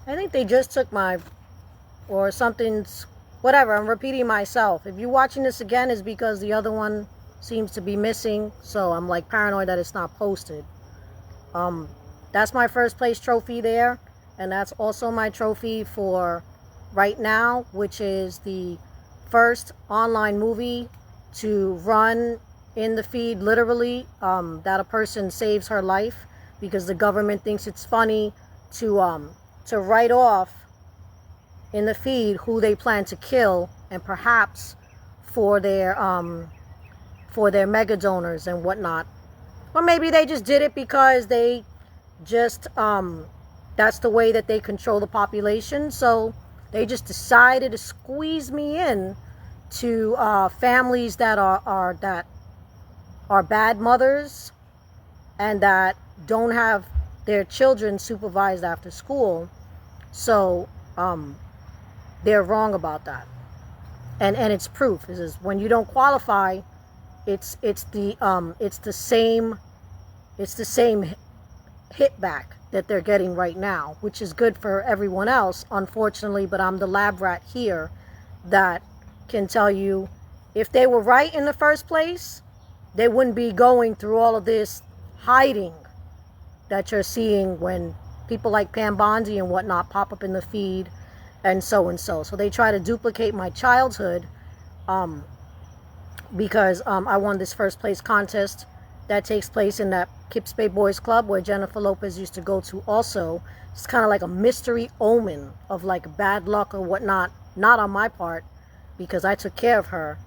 I think they just took my, or something's, whatever, I'm repeating myself. If you're watching this again, it's because the other one seems to be missing, so I'm like paranoid that it's not posted. That's my first place trophy there, and that's also my trophy for right now, which is the first online movie to run in the feed, literally, that a person saves her life because the government thinks it's funny to write off in the feed who they plan to kill, and perhaps for their mega donors and whatnot. Or maybe they just did it because they just that's the way that they control the population, so they just decided to squeeze me in to families that are bad mothers and that don't have their children supervised after school. So they're wrong about that, and it's proof. This is when you don't qualify, it's the same hit back that they're getting right now, which is good for everyone else, unfortunately. But I'm the lab rat here that can tell you, if they were right in the first place, they wouldn't be going through all of this hiding that you're seeing when people like Pam Bondi and whatnot pop up in the feed, and so and so. So they try to duplicate my childhood because I won this first place contest that takes place in that Kips Bay Boys Club where Jennifer Lopez used to go to also. It's kind of like a mystery omen of like bad luck or whatnot, not on my part, because I took care of her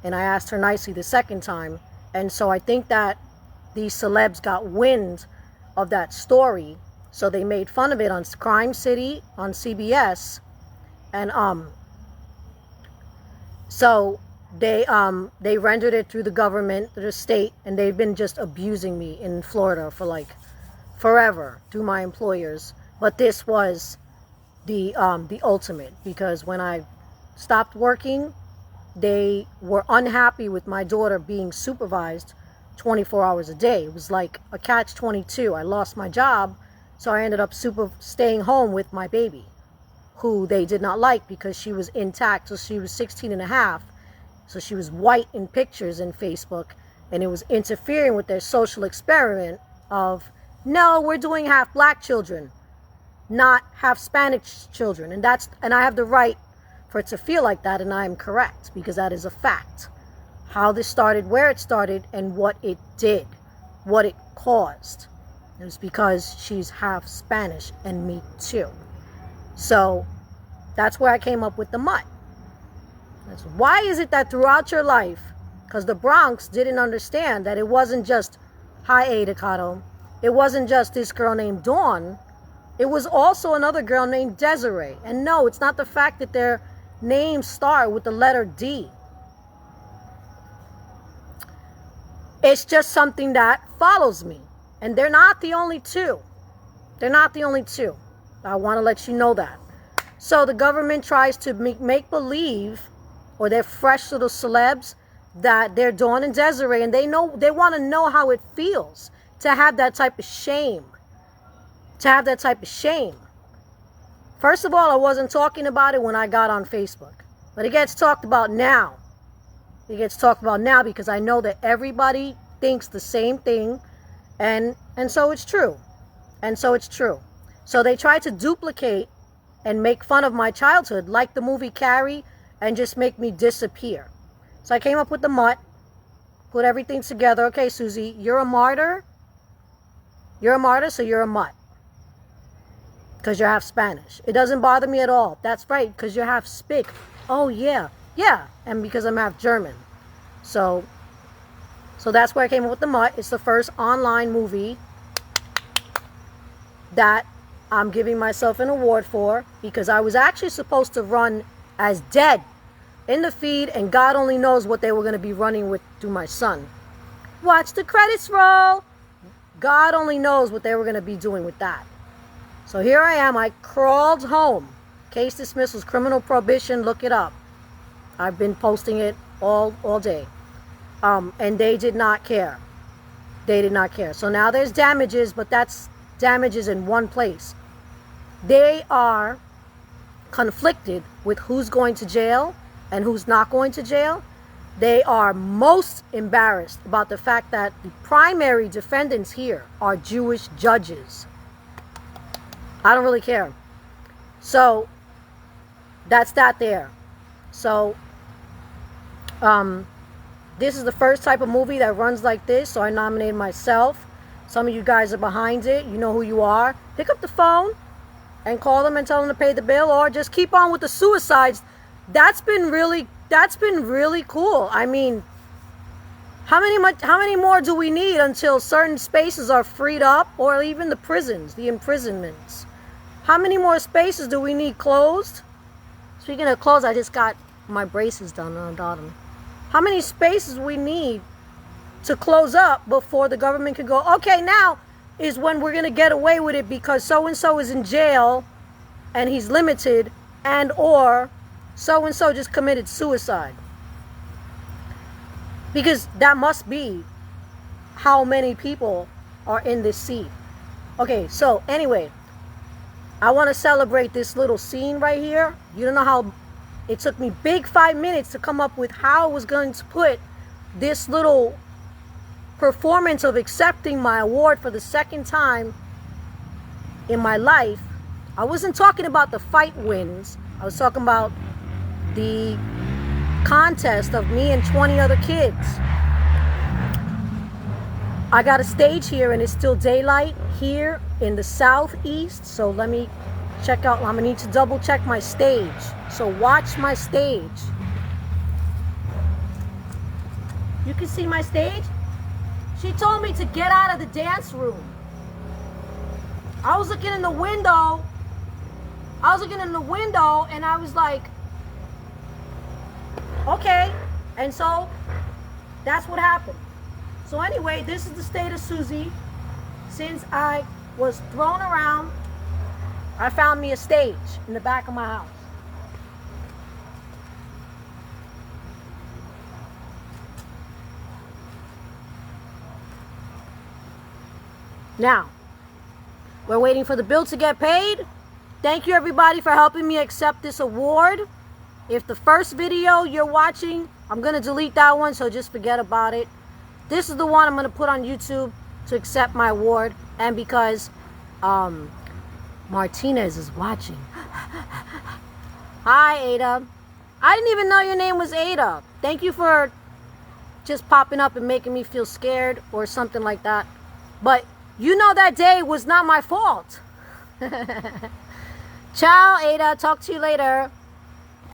and I asked her nicely the second time. And so I think that these celebs got wind of that story, so they made fun of it on Crime City on CBS, and so they rendered it through the government, through the state, and they've been just abusing me in Florida for like forever through my employers. But this was the ultimate, because when I stopped working, they were unhappy with my daughter being supervised 24 hours a day. It was like a catch-22. I lost my job, so I ended up staying home with my baby, who they did not like because she was intact. So she was 16 and a half. So she was white in pictures in Facebook, and it was interfering with their social experiment of, no, we're doing half black children, not half Spanish children. And I have the right for it to feel like that, and I am correct, because that is a fact. How this started, where it started, and what it did, what it caused. It was because she's half Spanish, and me too. So that's where I came up with the mutt. Why is it that throughout your life, because the Bronx didn't understand that it wasn't just, hi Aide, it wasn't just this girl named Dawn, it was also another girl named Desiree. And no, it's not the fact that their names start with the letter D. It's just something that follows me. And they're not the only two. They're not the only two. I want to let you know that. So the government tries to make believe, or they're fresh little celebs, that they're Dawn and Desiree, and they want to know how it feels to have that type of shame. First of all, I wasn't talking about it when I got on Facebook, but it gets talked about now. It gets talked about now because I know that everybody thinks the same thing, and so it's true. So they try to duplicate and make fun of my childhood, like the movie Carrie, and just make me disappear. So I came up with the mutt, put everything together. Okay, Susie, you're a martyr. You're a martyr, so you're a mutt. Because you're half Spanish. It doesn't bother me at all. That's right, because you're half Spig. Oh, yeah. Yeah, and because I'm half German. So that's where I came up with the mutt. It's the first online movie that I'm giving myself an award for, because I was actually supposed to run as dead in the feed, and God only knows what they were going to be running with through my son. Watch the credits roll. God only knows what they were going to be doing with that. So here I am. I crawled home. Case dismissals, criminal prohibition. Look it up. I've been posting it all day. And they did not care. They did not care. So now there's damages, but that's damages in one place. they are conflicted with who's going to jail and who's not going to jail. They are most embarrassed about the fact that the primary defendants here are Jewish judges. I don't really care. So that's that there. So this is the first type of movie that runs like this, so I nominated myself. Some of you guys are behind it. You know who you are. Pick up the phone and call them and tell them to pay the bill, or just keep on with the suicides. That's been really cool. I mean, how many more do we need until certain spaces are freed up, or even the prisons, the imprisonments? How many more spaces do we need closed? Speaking of closed, I just got my braces done on the bottom. How many spaces we need to close up before the government can go, okay, now is when we're going to get away with it because so-and-so is in jail and he's limited, and or so-and-so just committed suicide. Because that must be how many people are in this seat. Okay, so anyway, I want to celebrate this little scene right here. You don't know how it took me big 5 minutes to come up with how I was going to put this little performance of accepting my award for the second time in my life. I wasn't talking about the fight wins. I was talking about the contest of me and 20 other kids. I got a stage here and it's still daylight here in the southeast, so let me check out. I'm gonna need to double check my stage, so watch my stage. You can see my stage. She told me to get out of the dance room. I was looking in the window and I was like, okay. And so that's what happened. So anyway, this is the state of Susie. Since I was thrown around, I found me a stage in the back of my house. Now, we're waiting for the bill to get paid. Thank you everybody for helping me accept this award. If the first video you're watching, I'm going to delete that one, so just forget about it. This is the one I'm going to put on YouTube to accept my award, and because Martinez is watching. Hi, Ada. I didn't even know your name was Ada. Thank you for just popping up and making me feel scared or something like that. But you know that day was not my fault. Ciao, Ada. Talk to you later.